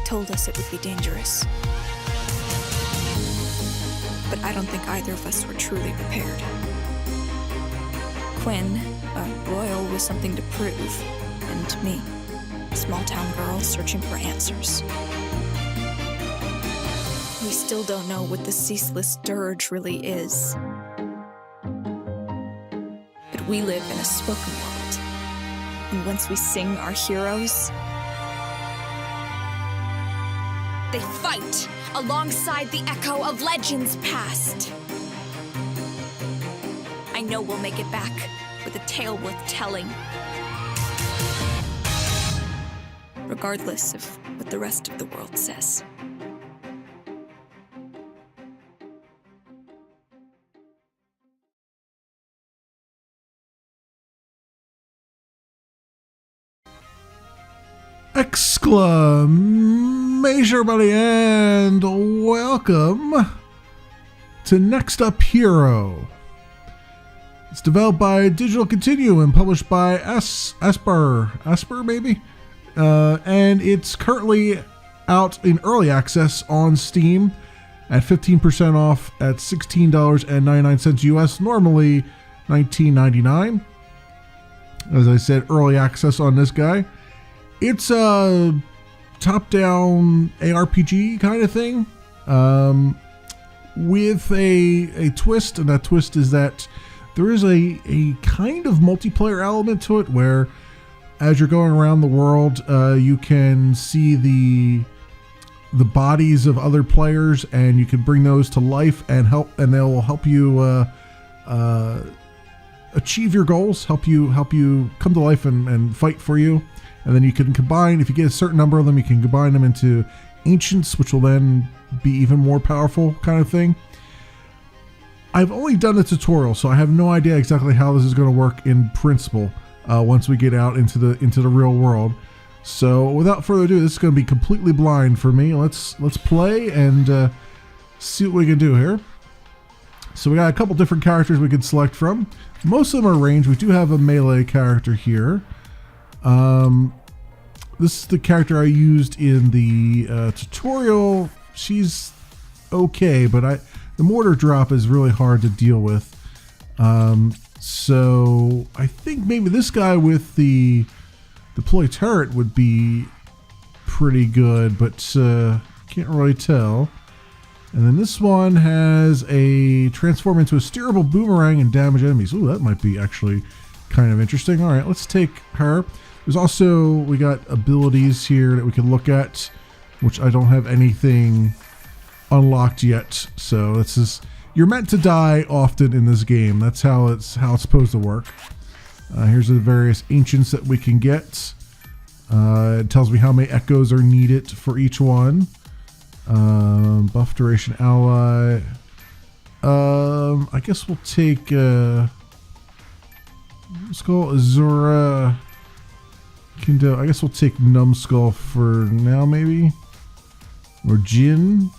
told us it would be dangerous. But I don't think either of us were truly prepared. Quinn, a royal with something to prove, and me, a small-town girl searching for answers. We still don't know what the ceaseless dirge really is. But we live in a spoken world, and once we sing our heroes, they fight alongside the echo of legends past. I know we'll make it back with a tale worth telling, regardless of what the rest of the world says. Exclamation, everybody, and welcome to Next Up Hero. It's developed by Digital Continuum and published by Asper maybe? And it's currently out in early access on Steam at 15% off at $16.99 US, normally $19.99. As I said, early access on this guy. It's a top-down ARPG kind of thing, with a twist, and that twist is that there is a kind of multiplayer element to it, where as you're going around the world, you can see the bodies of other players, and you can bring those to life and they will help you achieve your goals, help you come to life and fight for you. And then you can combine, if you get a certain number of them, you can combine them into ancients, which will then be even more powerful kind of thing. I've only done the tutorial, so I have no idea exactly how this is going to work in principle once we get out into the real world. So without further ado, this is going to be completely blind for me. Let's play and see what we can do here. So we got a couple different characters we can select from. Most of them are ranged. We do have a melee character here. This is the character I used in the tutorial. She's okay, but the mortar drop is really hard to deal with. So I think maybe this guy with the deploy turret would be pretty good, but can't really tell. And then this one has a transform into a steerable boomerang and damage enemies. Ooh, that might be actually kind of interesting. All right, let's take her. There's also, we got abilities here that we can look at, which I don't have anything unlocked yet. So this is, you're meant to die often in this game. That's how it's supposed to work. Here's the various ancients that we can get. It tells me how many echoes are needed for each one. Buff duration ally. I guess we'll take Skull Azura. I guess we'll take Numbskull for now, maybe, or Jin.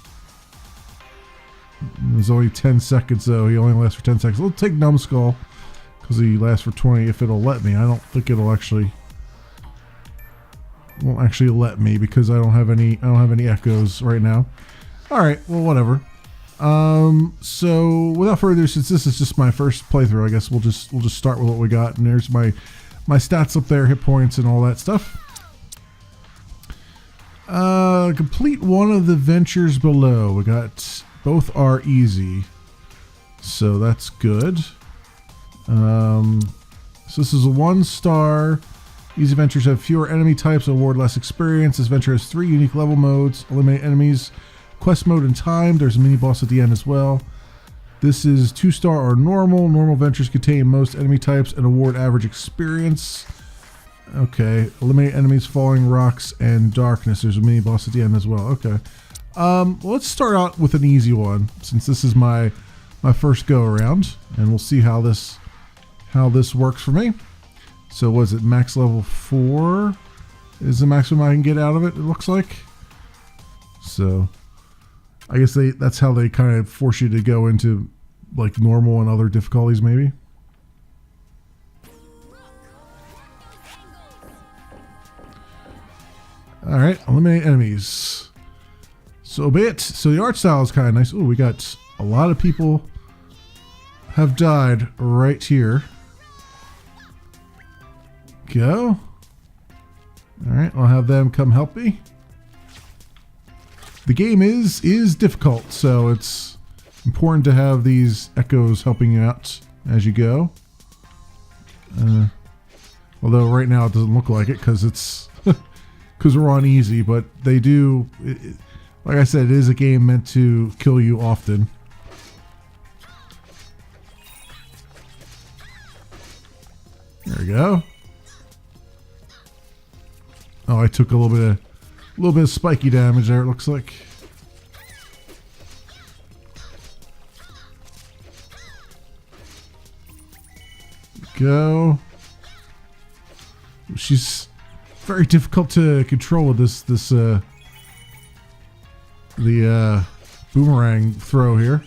There's only 10 seconds though. He only lasts for 10 seconds. We'll take Numbskull because he lasts for 20 if it'll let me. I don't think it'll actually. Won't actually let me because I don't have any echoes right now. All right, well, whatever. So without further ado, since this is just my first playthrough, I guess we'll just start with what we got. And there's my stats up there, hit points and all that stuff. Complete one of the ventures below. We got both are easy, so that's good. So this is a 1-star. Easy ventures have fewer enemy types and award less experience. This venture has 3 unique level modes: eliminate enemies, quest mode, and time. There's a mini boss at the end as well. This is 2-star or normal. Normal ventures contain most enemy types and award average experience. Okay. Eliminate enemies, falling rocks, and darkness. There's a mini boss at the end as well. Okay. Let's start out with an easy one, since this is my first go around, and we'll see how this works for me. So was it max level 4 is the maximum I can get out of it, it looks like. So I guess that's how they kind of force you to go into like normal and other difficulties, maybe. Alright, eliminate enemies. So be it. So the art style is kind of nice. Oh, we got a lot of people have died right here. Go. Alright, I'll have them come help me. The game is difficult, so it's important to have these echoes helping you out as you go. Although right now it doesn't look like it because it's because we're on easy, but they do. Like I said, it is a game meant to kill you often. There we go. Oh, I took a little bit of spiky damage there. It looks like. Go. She's very difficult to control with the boomerang throw here.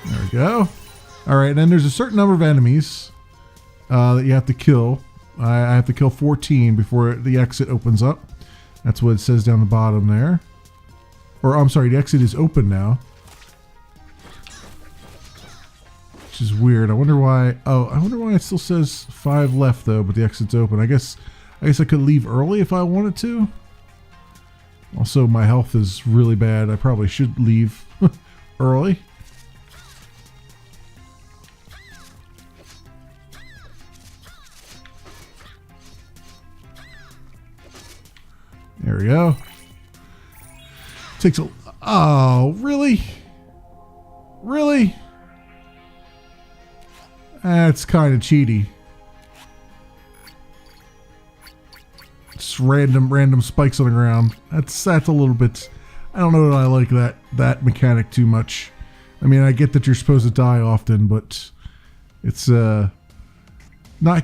There we go. All right, and then there's a certain number of enemies that you have to kill. I have to kill 14 before the exit opens up. That's what it says down the bottom there. Or I'm sorry, the exit is open now. Which is weird. I wonder why. Oh, I wonder why it still says 5 left though, but the exit's open. I guess I could leave early if I wanted to. Also, my health is really bad. I probably should leave early. There we go. Takes a... Oh, really? Really? That's kind of cheaty. Just random spikes on the ground. That's a little bit... I don't know that I like that mechanic too much. I mean, I get that you're supposed to die often, but it's not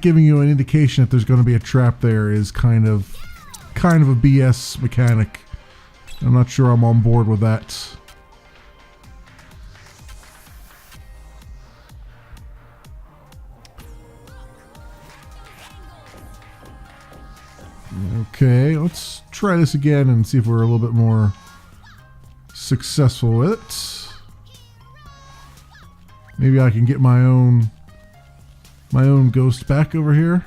giving you an indication that there's going to be a trap there is kind of a BS mechanic. I'm not sure I'm on board with that. Okay, let's try this again and see if we're a little bit more successful with it. Maybe I can get my own ghost back over here.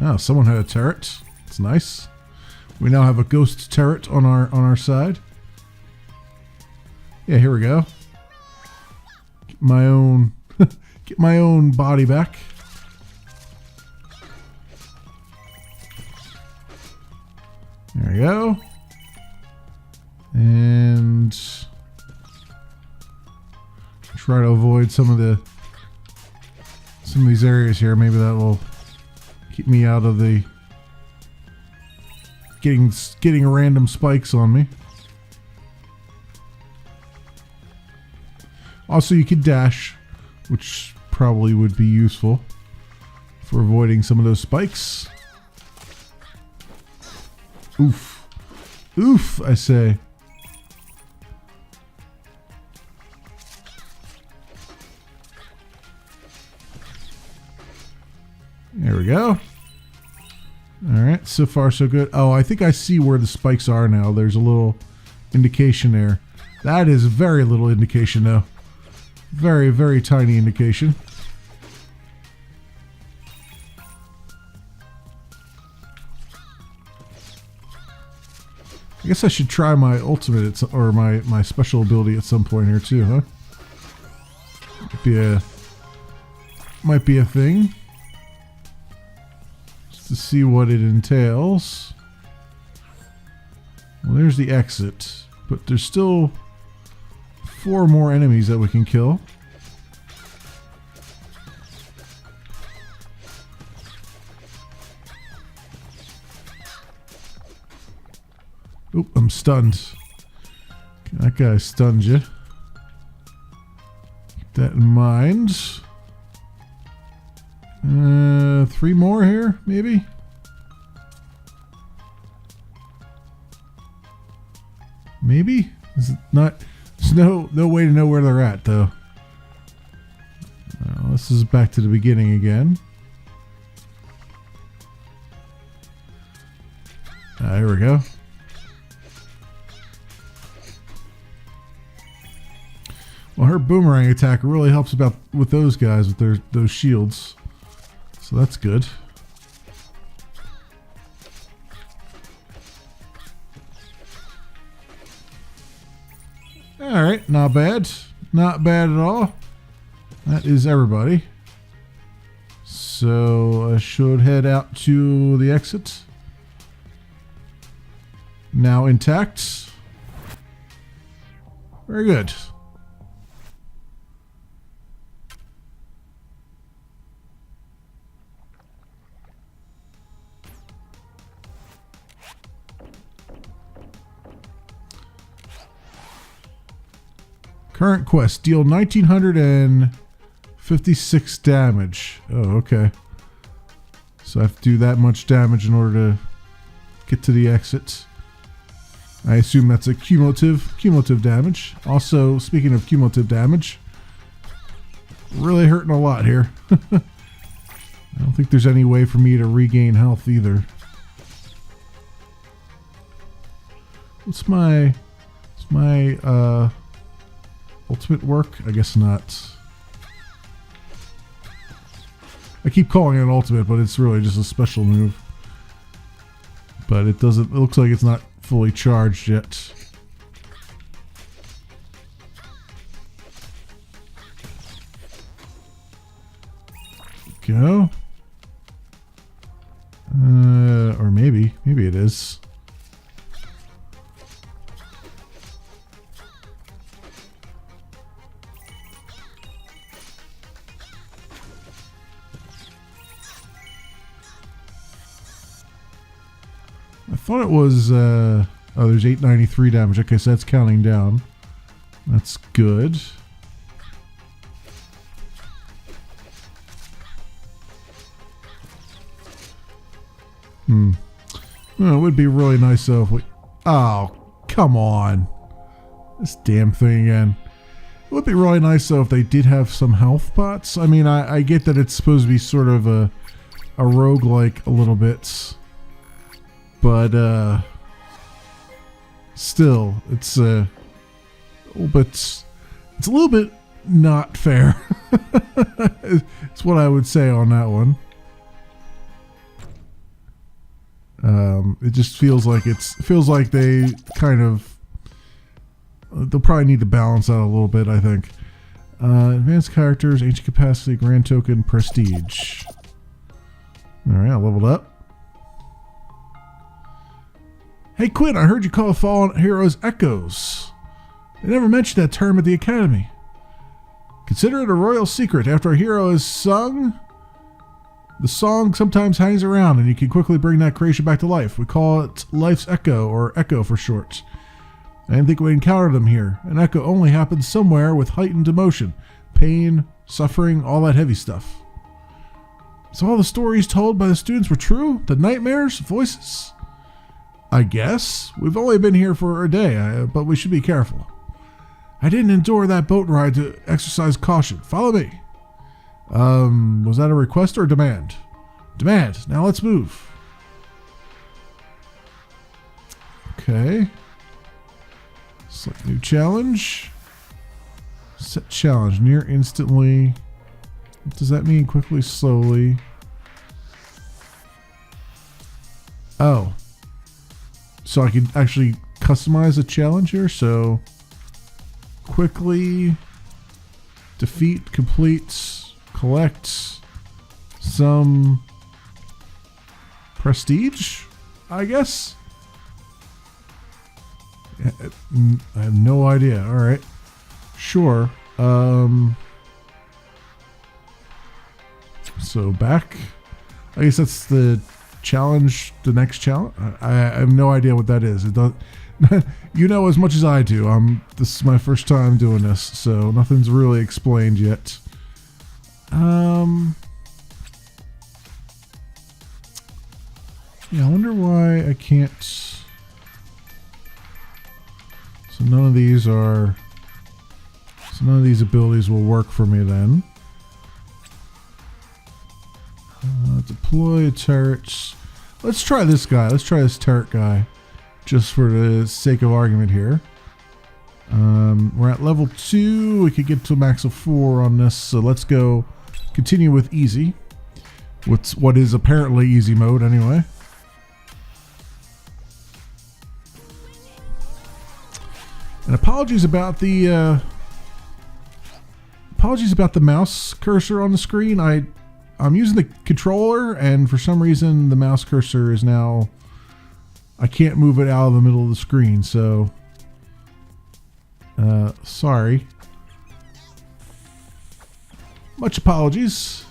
Oh, someone had a turret. It's nice. We now have a ghost turret on our side. Yeah, here we go. Get my own get my own body back. There we go. And try to avoid some of these areas here. Maybe that will keep me out of the getting random spikes on me. Also, you could dash, which probably would be useful for avoiding some of those spikes. Oof. Oof, I say. There we go. Alright, so far so good. Oh, I think I see where the spikes are now. There's a little indication there. That is very little indication though. Very, very tiny indication. I guess I should try my ultimate or my special ability at some point here too, huh? Might be a thing. Just to see what it entails. Well, there's the exit, but there's still 4 more enemies that we can kill. Oop, I'm stunned. That guy stunned you. Keep that in mind. 3 more here, maybe? Maybe? Is it not? There's no way to know where they're at, though. Well, this is back to the beginning again. Here we go. Well, her boomerang attack really helps with those guys with those shields. So that's good. Alright, not bad. Not bad at all. That is everybody. So I should head out to the exit. Now intact. Very good. Current quest. Deal 1,956 damage. Oh, okay. So I have to do that much damage in order to get to the exit. I assume that's a cumulative damage. Also, speaking of cumulative damage, really hurting a lot here. I don't think there's any way for me to regain health either. What's my ultimate work? I guess not. I keep calling it an ultimate, but it's really just a special move. But it looks like it's not fully charged yet. Go. Or maybe it is. I thought it was, oh, there's 893 damage. Okay, so that's counting down. That's good. Well, it would be really nice though if we... Oh, come on. This damn thing again. It would be really nice though if they did have some health pots. I mean, I get that it's supposed to be sort of a roguelike a little bit. But, still, it's a little bit not fair. It's what I would say on that one. It just feels like they kind of, they'll probably need to balance out a little bit, I think. Advanced characters, ancient capacity, grand token, prestige. Alright, I leveled up. Hey Quinn, I heard you call fallen heroes echoes. They never mentioned that term at the academy. Consider it a royal secret. After a hero is sung, the song sometimes hangs around and you can quickly bring that creation back to life. We call it life's echo, or echo for short. I didn't think we'd encounter them here. An echo only happens somewhere with heightened emotion, pain, suffering, all that heavy stuff. So all the stories told by the students were true? The nightmares? Voices? I guess. We've only been here for a day, but we should be careful. I didn't endure that boat ride to exercise caution. Follow me. Was that a request or a demand? Demand. Now let's move. Okay. Select new challenge. Set challenge. Near instantly. What does that mean? Quickly, slowly. Oh. So I can actually customize a challenge here. So quickly defeat, complete, collect some prestige, I guess. I have no idea. All right, sure. So back. I guess that's the challenge. The next challenge. I have no idea what that is. It does. You know as much as I do. This is my first time doing this, so nothing's really explained yet. Yeah, I wonder why I can't. So none of these abilities will work for me then. deploy turrets. Let's try this guy. Let's try this turret guy, just for the sake of argument here. We're at level 2. We could get to a max of 4 on this, so let's go continue with easy. What is apparently easy mode anyway. And apologies about the mouse cursor on the screen. I'm using the controller, and for some reason the mouse cursor is now, I can't move it out of the middle of the screen, so sorry. Much apologies.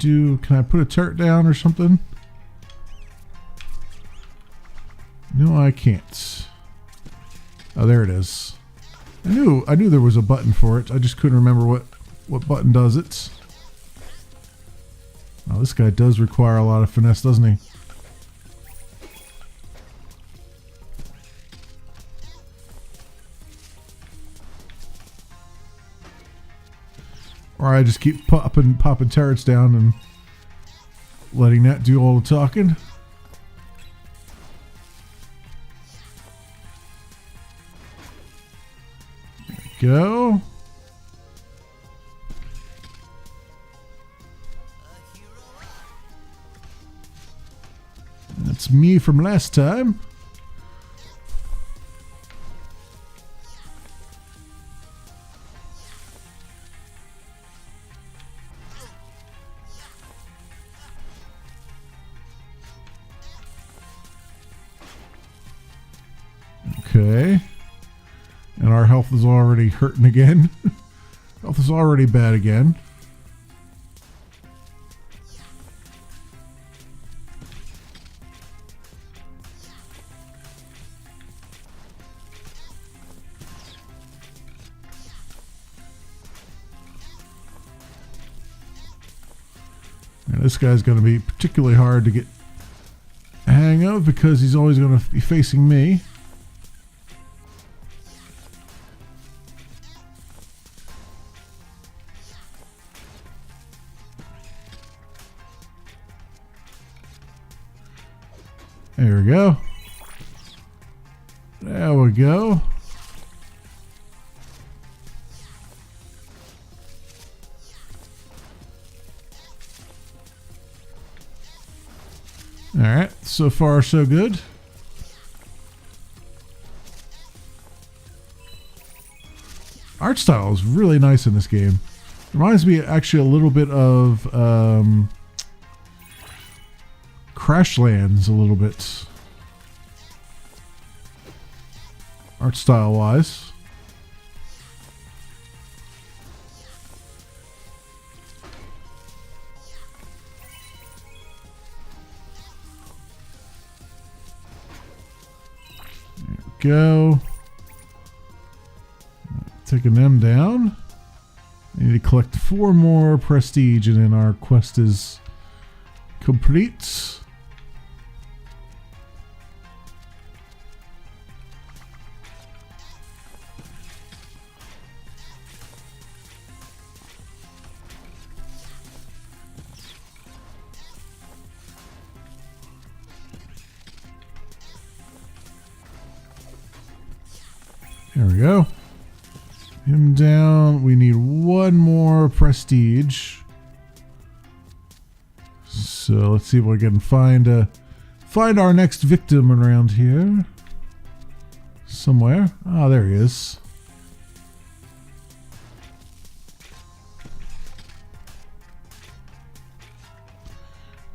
Can I put a turret down or something? No, I can't. Oh, there it is. I knew there was a button for it. I just couldn't remember what button does it. Oh, this guy does require a lot of finesse, doesn't he? Or I just keep popping turrets down and letting that do all the talking. There we go. That's me from last time. Okay. And our health is already hurting again. Health is already bad again. And this guy's going to be particularly hard to get a hang of because he's always going to be facing me. There we go. There we go. All right, so far so good. Art style is really nice in this game. Reminds me actually a little bit of Crashlands a little bit, art style wise. There we go. Taking them down. I need to collect 4 more prestige and then our quest is complete. There we go. Him down. We need 1 more prestige. So let's see if we can find our next victim around here. Somewhere. Ah, there he is.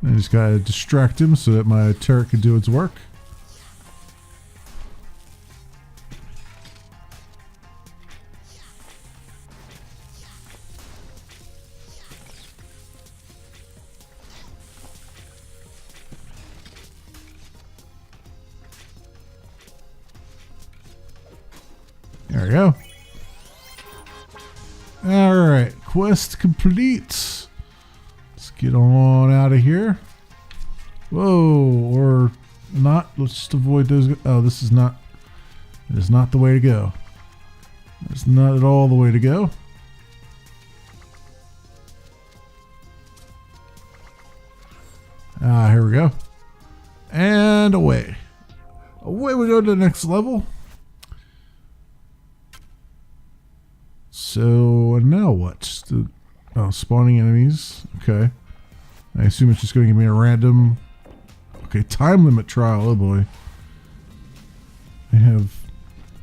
I just gotta distract him so that my turret can do its work. There we go. Alright, quest complete. Let's get on out of here. Whoa, or not. Let's just avoid those. Oh, this is not. It is not the way to go. It's not at all the way to go. Ah, here we go. And away. Away we go to the next level. So now what? Spawning enemies. Okay. I assume it's just going to give me a random... Okay, time limit trial. Oh boy. I have...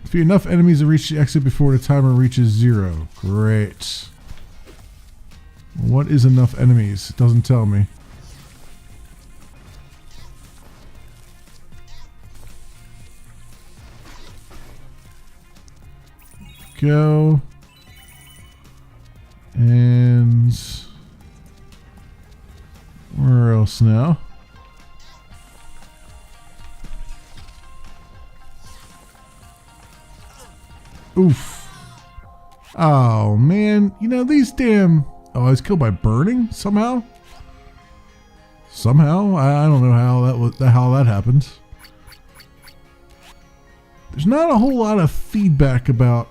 Defeat enough enemies to reach the exit before the timer reaches 0. Great. What is enough enemies? It doesn't tell me. Go. And where else now? Oof. Oh man, you know these damn... Oh, I was killed by burning somehow? Somehow? I don't know how that happened. There's not a whole lot of feedback about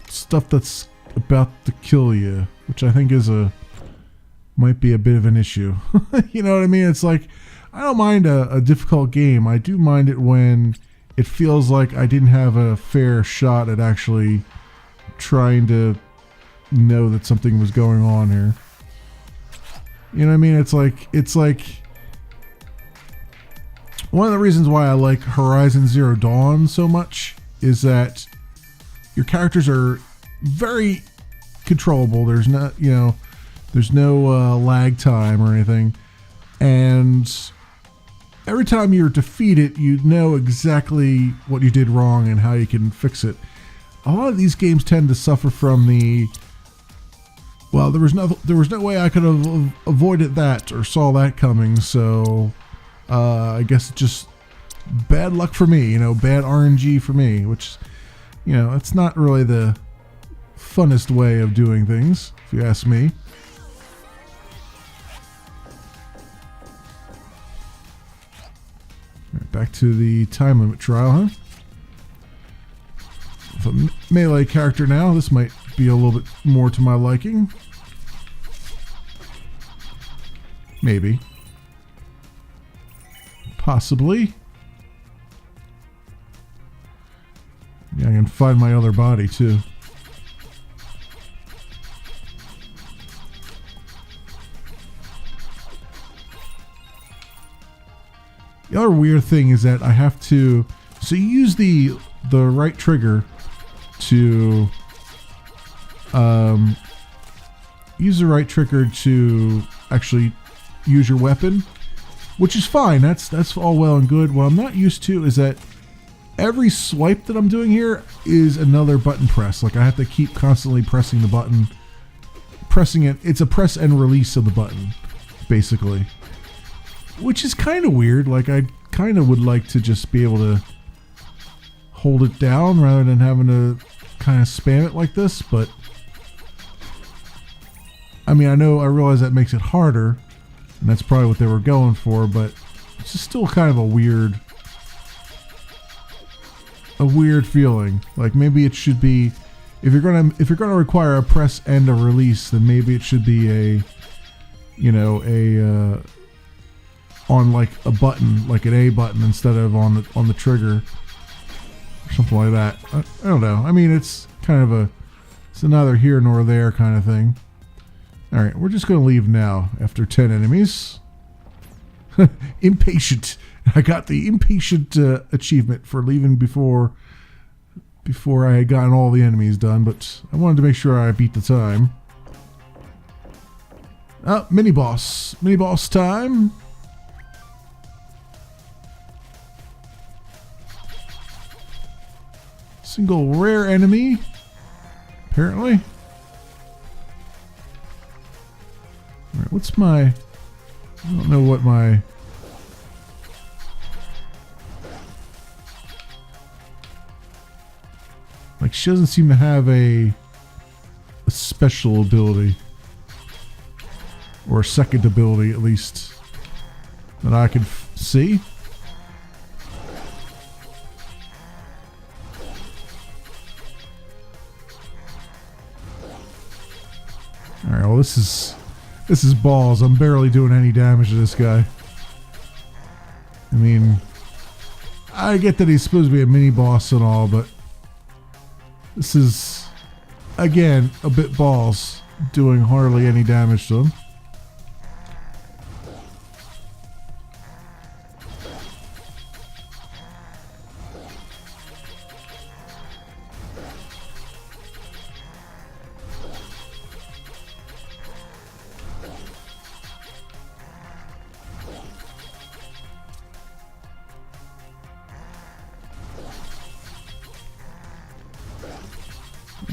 stuff that's about to kill you, which I think might be a bit of an issue. You know what I mean? It's like, I don't mind a difficult game. I do mind it when it feels like I didn't have a fair shot at actually trying to know that something was going on here. You know what I mean? It's like one of the reasons why I like Horizon Zero Dawn so much is that your characters are very controllable. There's not, there's no lag time or anything, and every time you're defeated, you know exactly what you did wrong and how you can fix it. A lot of these games tend to suffer from the, well, there was no way I could have avoided that or saw that coming, so I guess it's just bad luck for me, bad RNG for me, which, it's not really the funnest way of doing things, if you ask me. Right, back to the time limit trial, huh? With a melee character now, this might be a little bit more to my liking. Maybe. Possibly. Yeah, I can find my other body too. The other weird thing is that I have to, so you use the right trigger to actually use your weapon, which is fine. That's all well and good. What I'm not used to is that every swipe that I'm doing here is another button press. Like I have to keep constantly pressing the button, pressing it. It's a press and release of the button, basically. Which is kind of weird. Like I kind of would like to just be able to hold it down rather than having to kind of spam it like this. But I mean, I realize that makes it harder, and that's probably what they were going for. But it's just still kind of a weird feeling. Like maybe it should be, if you're gonna require a press and a release, then maybe it should be on like a button, like an A button instead of on the trigger, or something like that. I don't know. I mean, it's kind of it's neither here nor there kind of thing. All right, we're just gonna leave now after 10 enemies. Impatient. I got the impatient achievement for leaving before I had gotten all the enemies done, but I wanted to make sure I beat the time. Mini boss time. Single rare enemy, apparently. All right, what's my... I don't know what my... Like, she doesn't seem to have a special ability. Or a second ability, at least, that I can see. this is balls. I'm barely doing any damage to this guy. I mean, I get that he's supposed to be a mini boss and all, but this is, again, a bit balls, doing hardly any damage to him.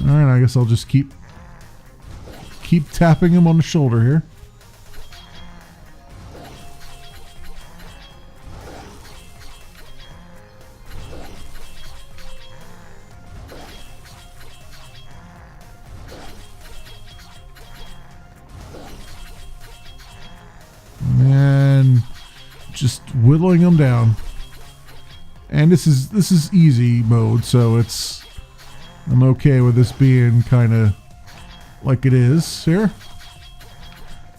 Alright, I guess I'll just keep tapping him on the shoulder here. And just whittling him down. And this is easy mode, so I'm okay with this being kind of like it is here.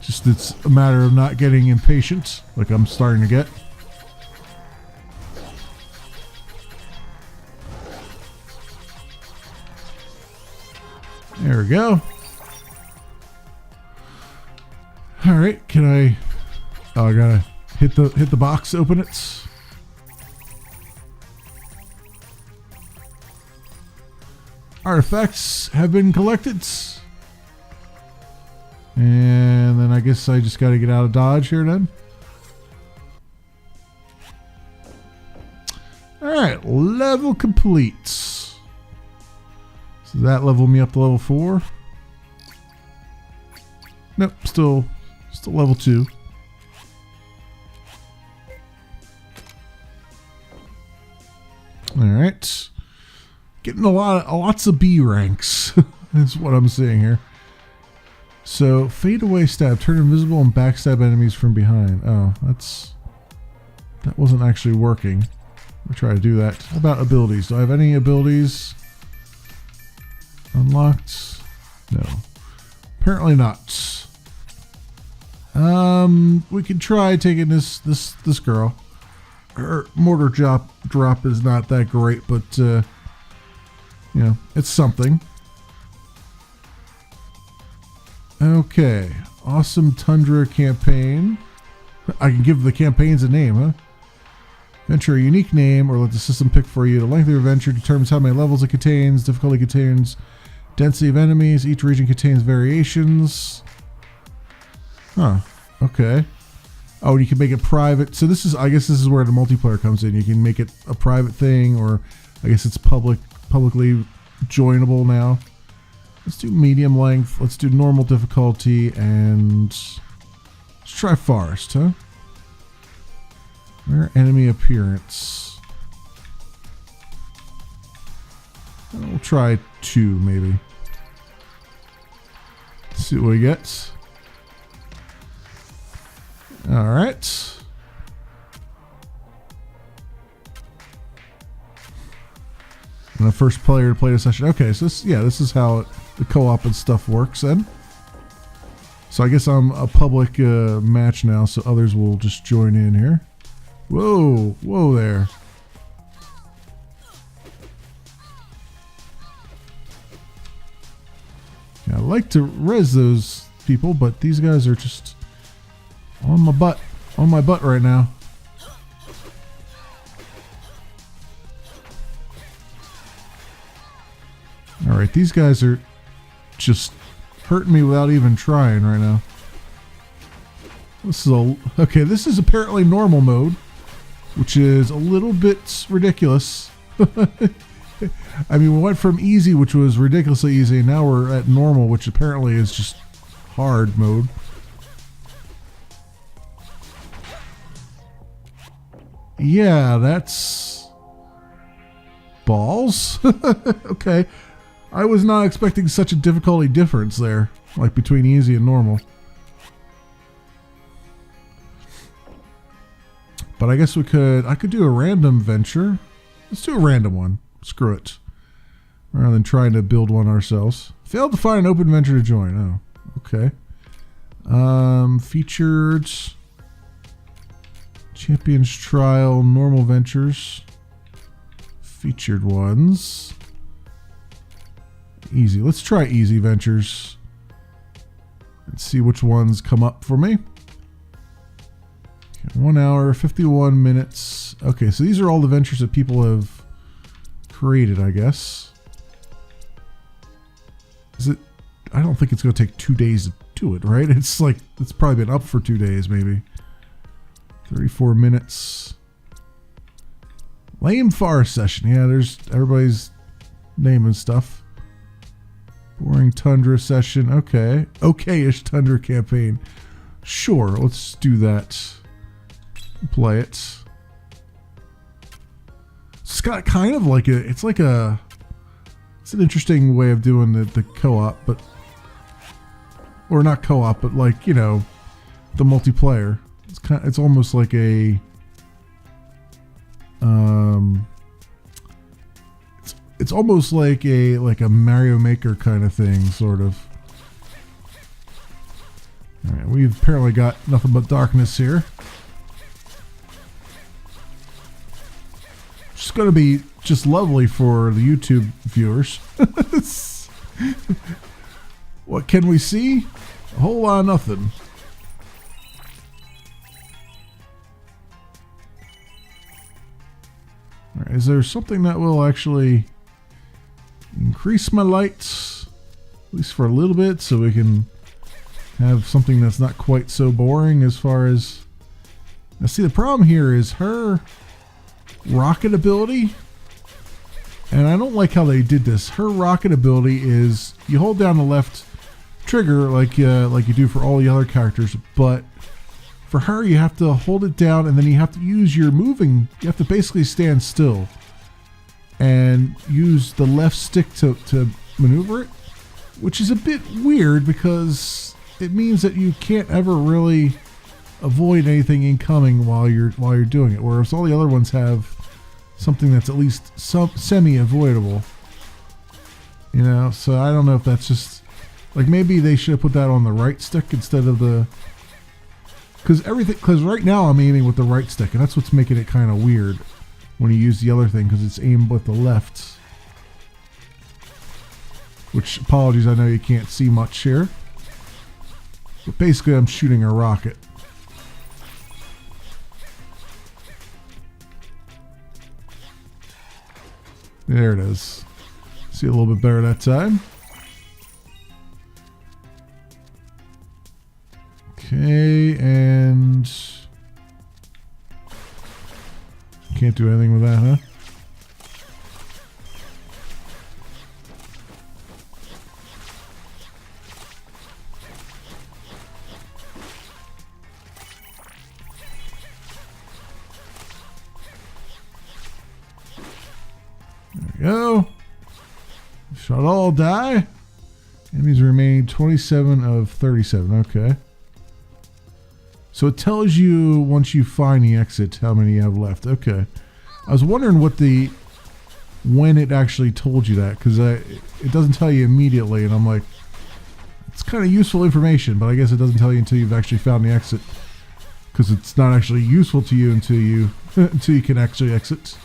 Just it's a matter of not getting impatient, like I'm starting to get. There we go. All right, can I? Oh, I gotta hit the box, open it. Artifacts have been collected. And then I guess I just got to get out of dodge here then. Alright, level complete. So that leveled me up to level 4. Nope, still level 2. Alright. Getting lots of B ranks. That's what I'm seeing here. So, fade away stab, turn invisible and backstab enemies from behind. Oh, that wasn't actually working. I'll try to do that. How about abilities? Do I have any abilities unlocked? No. Apparently not. We could try taking this girl. Her mortar drop is not that great, but you know, it's something. Okay. Awesome Tundra campaign. I can give the campaigns a name, huh? Venture a unique name or let the system pick for you. The length of your adventure determines how many levels it contains. Difficulty contains density of enemies. Each region contains variations. Huh. Okay. Oh, you can make it private. So this is, I guess this is where the multiplayer comes in. You can make it a private thing, or I guess it's publicly joinable now. Let's do medium length. Let's do normal difficulty, and let's try forest, huh? Rare enemy appearance. We'll try 2, maybe. Let's see what we get. All right. And the first player to play the session. Okay, so this is how the co-op and stuff works then. So I guess I'm a public match now, so others will just join in here. Whoa, whoa there. Yeah, I like to res those people, but these guys are just on my butt right now. All right, these guys are just hurting me without even trying right now. This is apparently normal mode, which is a little bit ridiculous. I mean, we went from easy, which was ridiculously easy, and now we're at normal, which apparently is just hard mode. Yeah, that's balls. Okay. I was not expecting such a difficulty difference there, like between easy and normal. But I guess I could do a random venture. Let's do a random one. Screw it. Rather than trying to build one ourselves. Failed to find an open venture to join. Oh, okay. Featured, Champions Trial, Normal Ventures, featured ones, easy. Let's try easy ventures and see which ones come up for me. Okay, 1 hour, 51 minutes. Okay, so these are all the ventures that people have created, I guess. Is it? I don't think it's going to take 2 days to do it, right? It's like, it's probably been up for 2 days, maybe. 34 minutes. Lame Forest session. Yeah, there's everybody's name and stuff. Boring Tundra session. Okay. Okay-ish Tundra campaign. Sure, let's do that. Play it. It's got kind of like a, it's like a, it's an interesting way of doing the co-op, but, or not co-op, but like, you know, the multiplayer. It's kind of, it's almost like a, it's almost like a Mario Maker kind of thing, sort of. All right, we've apparently got nothing but darkness here. It's going to be just lovely for the YouTube viewers. What can we see? A whole lot of nothing. All right, is there something that will actually increase my lights, at least for a little bit, so we can have something that's not quite so boring as far as... Now see, the problem here is her rocket ability, and I don't like how they did this. Her rocket ability is you hold down the left trigger like you do for all the other characters, but for her you have to hold it down and then you have to use your moving, you have to basically stand still and use the left stick to maneuver it, which is a bit weird because it means that you can't ever really avoid anything incoming while you're doing it, whereas all the other ones have something that's at least semi-avoidable, you know. So I don't know if that's just like, maybe they should have put that on the right stick instead of the, because right now I'm aiming with the right stick, and that's what's making it kind of weird when you use the other thing, because it's aimed with the left, which, apologies, I know you can't see much here, but basically I'm shooting a rocket. There it is. See a little bit better that time. Okay, and can't do anything with that, huh? There we go. Shall all die. Enemies remain 27 of 37. Okay. So it tells you once you find the exit how many you have left. Okay. I was wondering when it actually told you that, because it doesn't tell you immediately, and I'm like, it's kind of useful information, but I guess it doesn't tell you until you've actually found the exit, because it's not actually useful to you until you until you can actually exit.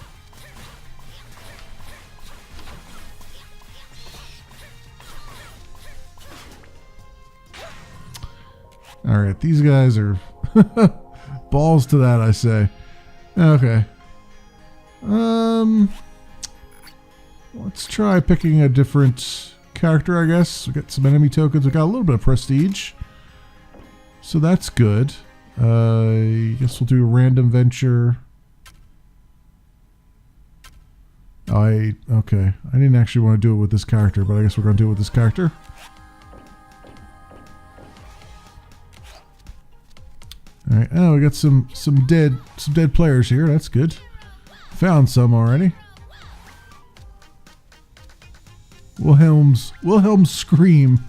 All right, these guys are balls to that, I say. Okay. Let's try picking a different character, I guess. We got some enemy tokens. We got a little bit of prestige, so that's good. I guess we'll do a random venture. Okay. I didn't actually want to do it with this character, but I guess we're going to do it with this character. All right. Oh, we got some dead players here. That's good. Found some already. Wilhelm's scream.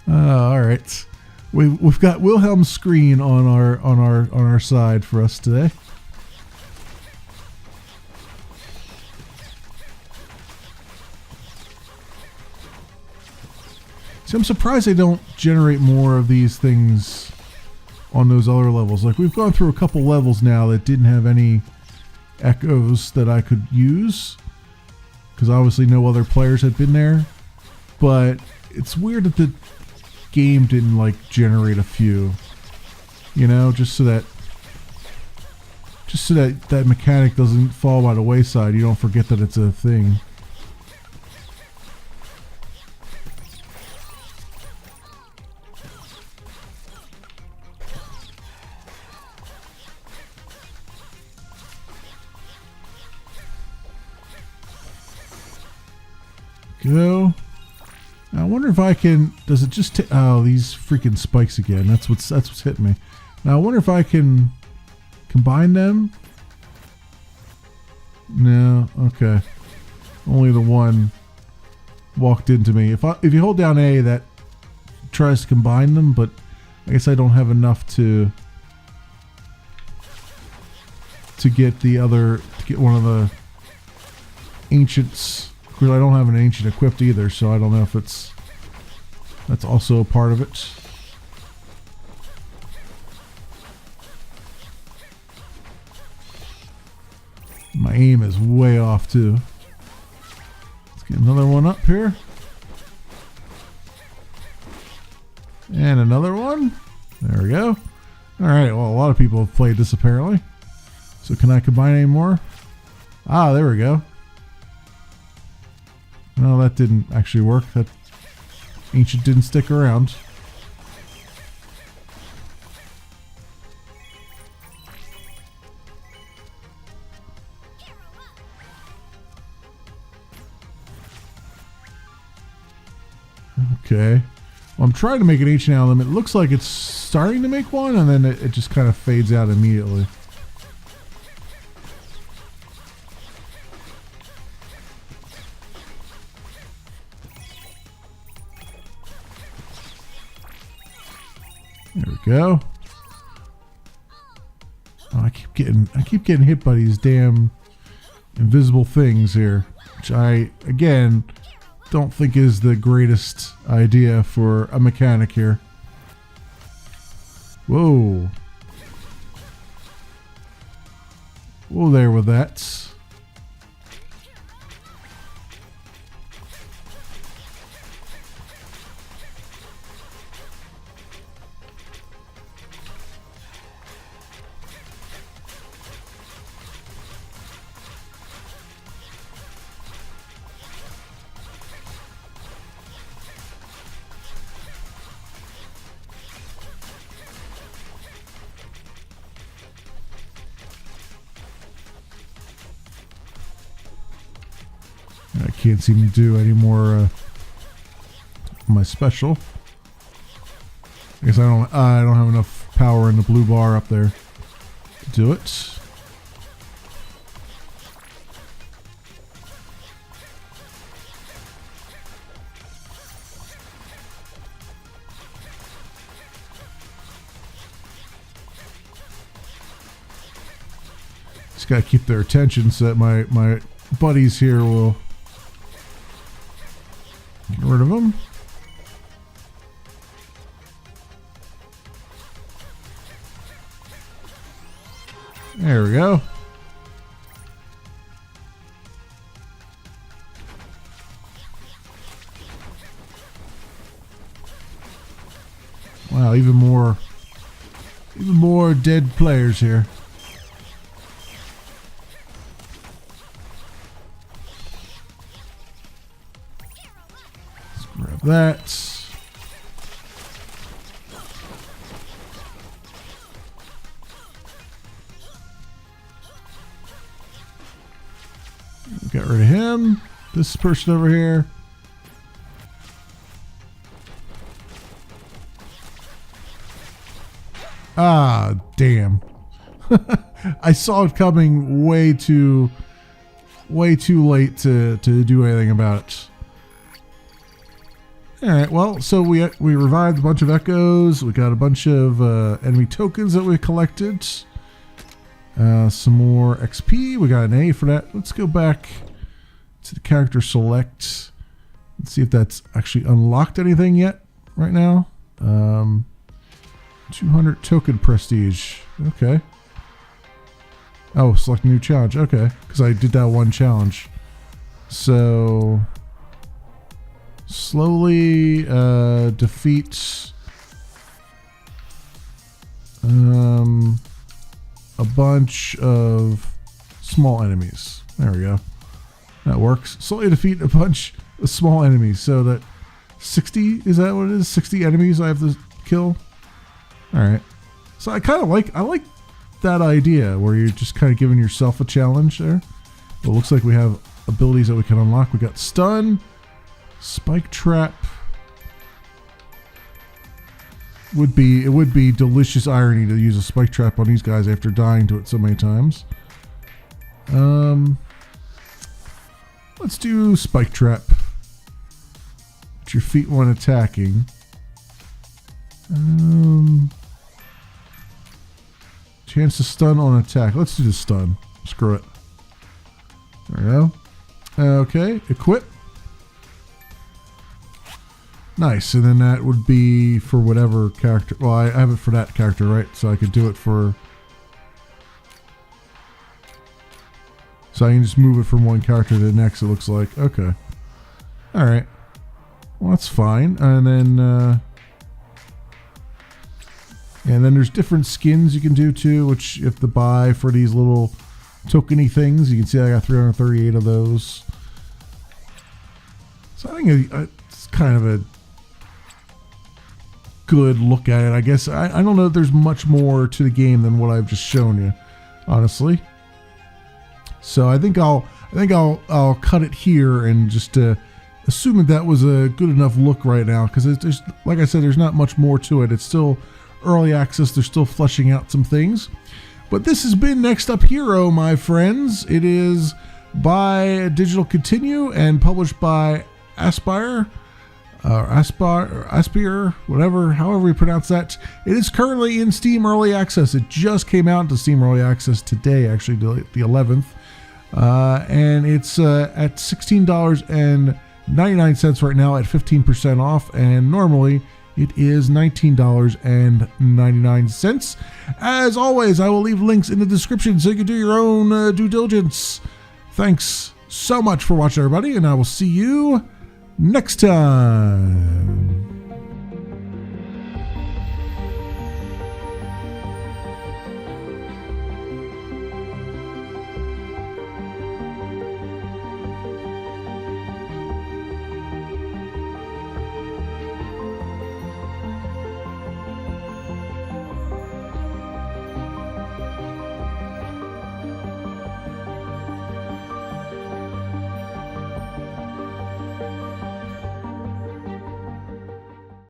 All right. We've got Wilhelm's scream on our side for us today. See, I'm surprised they don't generate more of these things on those other levels. Like, we've gone through a couple levels now that didn't have any echoes that I could use, because obviously no other players had been there. But it's weird that the game didn't like generate a few, you know, just so that that mechanic doesn't fall by the wayside. You don't forget that it's a thing. Go. Now, I wonder if I can. Does it just? Oh, these freaking spikes again. That's what's hitting me. Now I wonder if I can combine them. No. Okay. Only the one walked into me. If you hold down A, that tries to combine them, but I guess I don't have enough to get the other, to get one of the ancients. Because I don't have an ancient equipped either, so I don't know if that's also a part of it. My aim is way off too. Let's get another one up here. And another one. There we go. Alright, well, a lot of people have played this apparently. So can I combine any more? Ah, there we go. No, that didn't actually work. That ancient didn't stick around. Okay. Well, I'm trying to make an ancient out of them. It looks like it's starting to make one, and then it just kind of fades out immediately. There we go. Oh, I keep getting hit by these damn invisible things here, which I again don't think is the greatest idea for a mechanic here. Whoa. Whoa there with that. I can't seem to do any more my special. I guess I don't have enough power in the blue bar up there to do it. Just gotta keep their attention so that my buddies here will get rid of them. There we go. Wow, even more dead players here. Let's grab that. Get rid of him. This person over here. Ah, damn. I saw it coming way too late to do anything about it. Alright, well, so we revived a bunch of echoes. We got a bunch of enemy tokens that we collected. Some more XP. We got an A for that. Let's go back to the character select and see if that's actually unlocked anything yet. right now. 200 token prestige. Okay. Oh, select new challenge. Okay, because I did that one challenge. So slowly defeat a bunch of small enemies. There we go. That works. Slowly defeat a bunch of small enemies. So that 60, is that what it is? 60 enemies I have to kill? Alright. So I kind of like that idea where you're just kind of giving yourself a challenge there. It looks like we have abilities that we can unlock. We got stun, spike trap. It would be delicious irony to use a spike trap on these guys after dying to it so many times. Let's do spike trap. Put your feet when attacking. Chance to stun on attack. Let's do the stun. Screw it. There we go. Okay, equip. Nice, and then that would be for whatever character. Well, I have it for that character, right? So I could do it for... So I can just move it from one character to the next, it looks like. Okay. Alright. Well, that's fine. And then there's different skins you can do too, which you have to buy for these little tokeny things. You can see I got 338 of those. So I think it's kind of a good look at it. I guess I don't know if there's much more to the game than what I've just shown you, honestly. So I think I'll cut it here and just assume that was a good enough look right now, because there's, like I said, there's not much more to it. It's still early access. They're still fleshing out some things. But this has been Next Up Hero, my friends. It is by Digital Continue and published by Aspire, whatever, however you pronounce that. It is currently in Steam Early Access. It just came out into Steam Early Access today, actually, the 11th. And it's at $16.99 right now at 15% off. And normally it is $19.99. As always, I will leave links in the description so you can do your own due diligence. Thanks so much for watching, everybody, and I will see you next time.